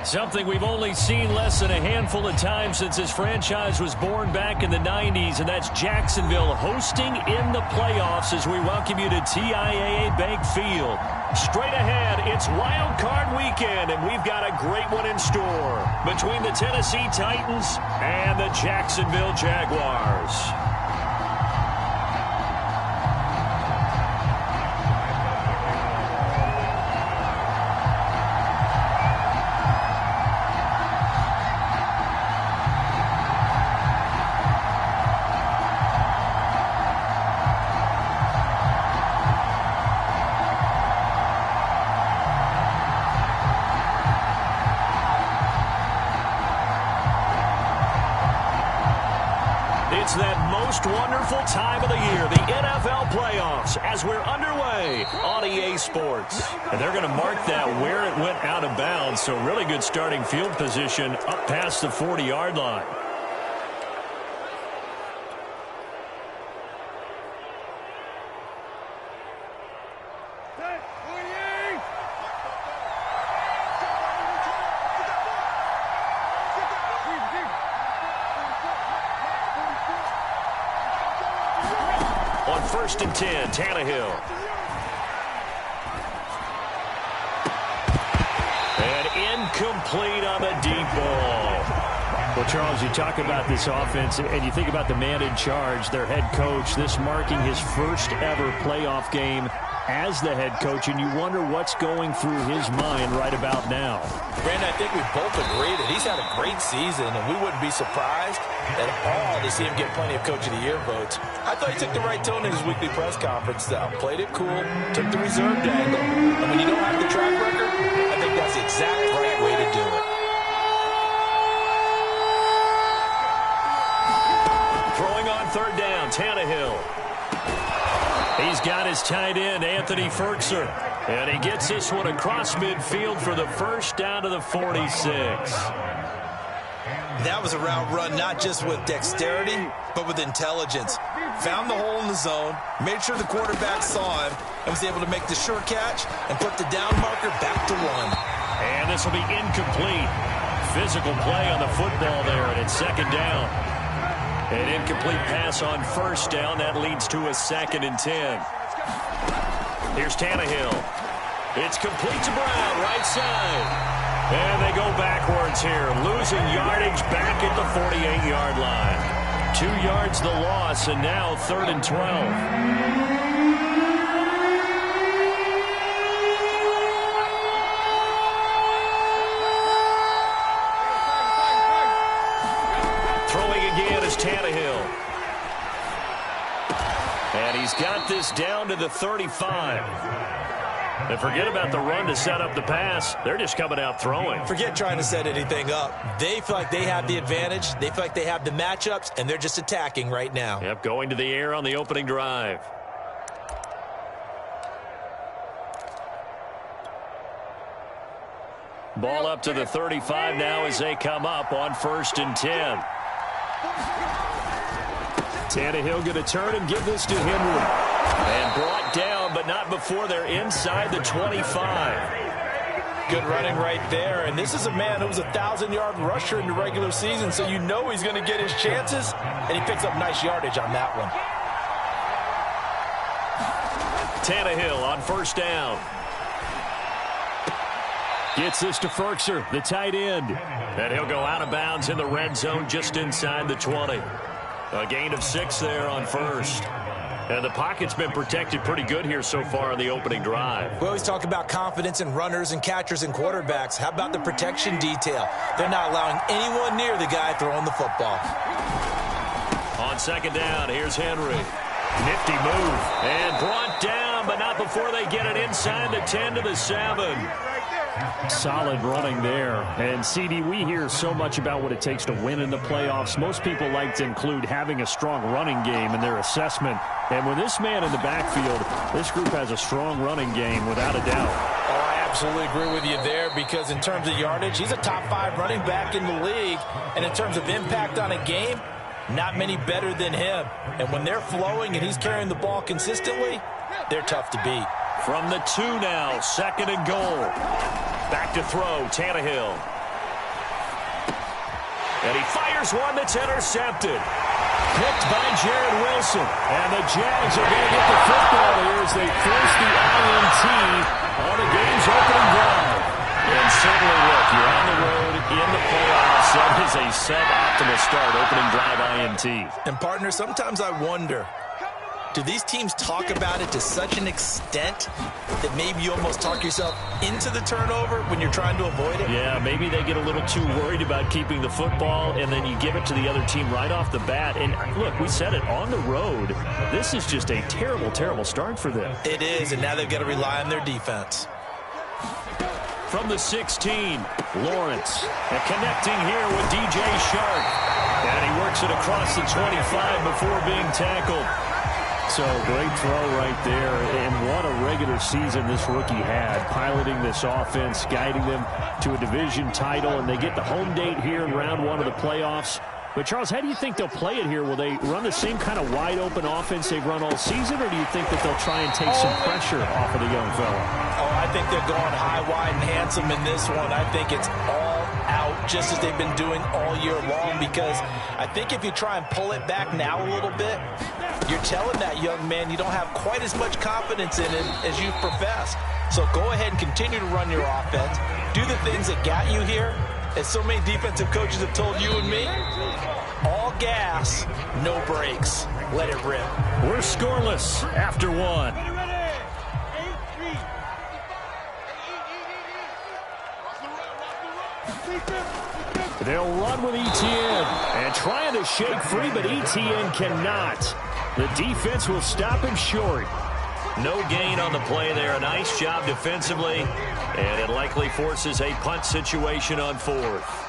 Something we've only seen less than a handful of times since this franchise was born back in the 90s, and that's Jacksonville hosting in the playoffs as we welcome you to TIAA Bank Field. Straight ahead, it's Wild Card Weekend, and we've got a great one in store between the Tennessee Titans and the Jacksonville Jaguars. It's that most wonderful time of the year, the NFL playoffs, as we're underway on EA Sports. And they're going to mark that where it went out of bounds, so really good starting field position up past the 40-yard line. On 1st and 10, Tannehill. And incomplete on the deep ball. Well, Charles, you talk about this offense, and you think about the man in charge, their head coach, this marking his first ever playoff game as the head coach, and you wonder what's going through his mind right about now. Brandon, I think we both agree that he's had a great season, and we wouldn't be surprised at all to see him get plenty of Coach of the Year votes. I thought he took the right tone in his weekly press conference, though. Played it cool, took the reserved angle, and when you don't have the track record, I think that's the exact right way to do it. Throwing on 3rd down, Tannehill. He's got his tight end, Anthony Ferkser. And he gets this one across midfield for the first down to the 46. That was a route run not just with dexterity, but with intelligence. Found the hole in the zone, made sure the quarterback saw him, and was able to make the sure catch and put the down marker back to run. And this will be incomplete. Physical play on the football there, and it's 2nd down. An incomplete pass on 1st down. That leads to a 2nd and 10. Here's Tannehill. It's complete to Brown, right side. And they go backwards here, losing yardage back at the 48-yard line. 2 yards the loss, and now 3rd and 12. Tannehill. And he's got this down to the 35. And forget about the run to set up the pass. They're just coming out throwing. Forget trying to set anything up. They feel like they have the advantage. They feel like they have the matchups, and they're just attacking right now. Yep, going to the air on the opening drive. Ball up to the 35 now as they come up on 1st and 10. Tannehill going to turn and give this to Henry. And brought down, but not before they're inside the 25. Good running right there. And this is a man who was a 1,000-yard rusher in the regular season, so you know he's going to get his chances, and he picks up nice yardage on that one. Tannehill on 1st down. Gets this to Ferkser, the tight end. And he'll go out of bounds in the red zone just inside the 20. A gain of 6 there on 1st. And the pocket's been protected pretty good here so far on the opening drive. We always talk about confidence in runners and catchers and quarterbacks. How about the protection detail? They're not allowing anyone near the guy throwing the football. On 2nd down, here's Henry. Nifty move. And brought down, but not before they get it inside the 10 to the 7. Solid running there. And, CD, we hear so much about what it takes to win in the playoffs. Most people like to include having a strong running game in their assessment. And with this man in the backfield, this group has a strong running game without a doubt. Oh, I absolutely agree with you there, because in terms of yardage, he's a top 5 running back in the league. And in terms of impact on a game, not many better than him. And when they're flowing and he's carrying the ball consistently, they're tough to beat. From the 2 now, 2nd and goal. Back to throw, Tannehill. And he fires one that's intercepted. Picked by Jared Wilson. And the Jags are going to get the football here as they force the INT on the game's opening drive. And certainly, look, you're on the road in the playoffs. That is a suboptimal start, opening drive INT. And, partner, sometimes I wonder, do these teams talk about it to such an extent that maybe you almost talk yourself into the turnover when you're trying to avoid it? Yeah, maybe they get a little too worried about keeping the football, and then you give it to the other team right off the bat. And, look, we said it, on the road, this is just a terrible, terrible start for them. It is, and now they've got to rely on their defense. From the 16, Lawrence. And connecting here with DJ Shark. And he works it across the 25 before being tackled. So, great throw right there, and what a regular season this rookie had, piloting this offense, guiding them to a division title, and they get the home date here in round one of the playoffs. But, Charles, how do you think they'll play it here? Will they run the same kind of wide-open offense they've run all season, or do you think that they'll try and take some pressure off of the young fella? Oh, I think they're going high, wide, and handsome in this one. I think it's all out, just as they've been doing all year long, because I think if you try and pull it back now a little bit, you're telling that young man you don't have quite as much confidence in it as you profess. So go ahead and continue to run your offense. Do the things that got you here. As so many defensive coaches have told you and me, all gas, no brakes. Let it rip. We're scoreless after one. They'll run with Etienne and trying to shake free, but Etienne cannot. The defense will stop him short. No gain on the play there. A nice job defensively, and it likely forces a punt situation on fourth.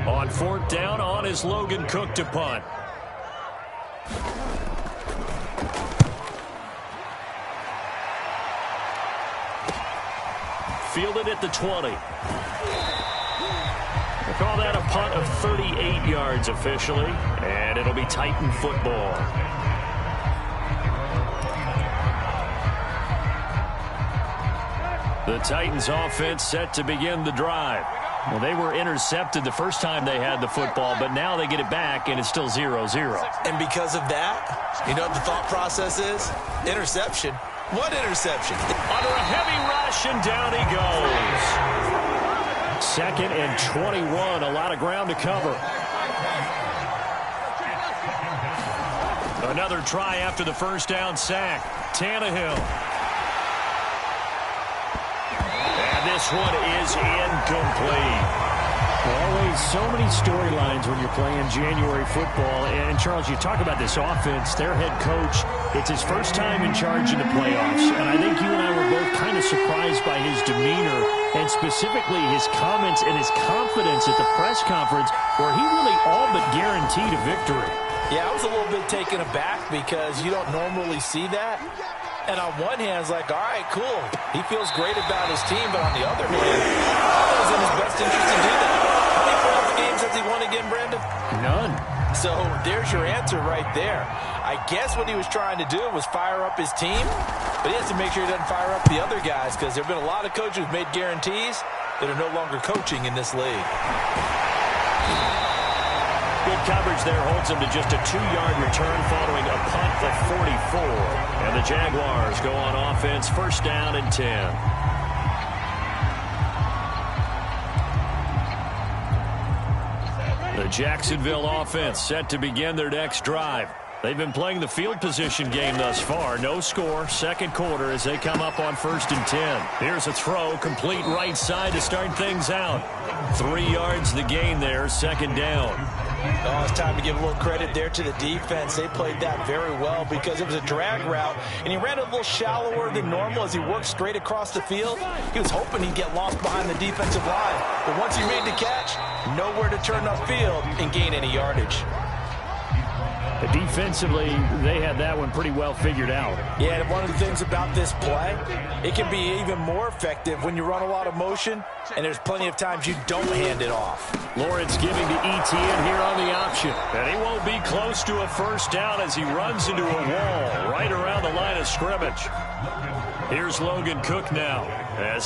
On fourth down, on is Logan Cook to punt. Fielded at the 20. We'll call that a punt of 38 yards officially, and it'll be Titan football. The Titans offense set to begin the drive. Well, they were intercepted the first time they had the football, but now they get it back, and it's still 0-0. And because of that, you know what the thought process is? Interception. What interception? Under a heavy rush, and down he goes. 2nd and 21, a lot of ground to cover. Another try after the first down sack. Tannehill. This one is incomplete. Always so many storylines when you're playing January football. And, Charles, you talk about this offense, their head coach, it's his first time in charge in the playoffs. And I think you and I were both kind of surprised by his demeanor and specifically his comments and his confidence at the press conference where he really all but guaranteed a victory. Yeah, I was a little bit taken aback because you don't normally see that. And on one hand, it's like, all right, cool. He feels great about his team. But on the other hand, it was in his best interest to do that. How many playoff games has he won again, Brandon? None. So there's your answer right there. I guess what he was trying to do was fire up his team. But he has to make sure he doesn't fire up the other guys because there have been a lot of coaches who've made guarantees that are no longer coaching in this league. Good coverage there holds him to just a 2-yard return following a punt of 44. And the Jaguars go on offense, first down and 10. The Jacksonville offense set to begin their next drive. They've been playing the field position game thus far. No score, second quarter as they come up on 1st and 10. Here's a throw, complete right side to start things out. 3 yards the gain there, 2nd down. Oh, it's time to give a little credit there to the defense. They played that very well because it was a drag route, and he ran a little shallower than normal as he worked straight across the field. He was hoping he'd get lost behind the defensive line, but once he made the catch, nowhere to turn upfield and gain any yardage. Defensively, they had that one pretty well figured out. Yeah, and one of the things about this play, it can be even more effective when you run a lot of motion, and there's plenty of times you don't hand it off. Lawrence giving to Etienne here on the option. And he won't be close to a first down as he runs into a wall right around the line of scrimmage. Here's Logan Cook now as he'll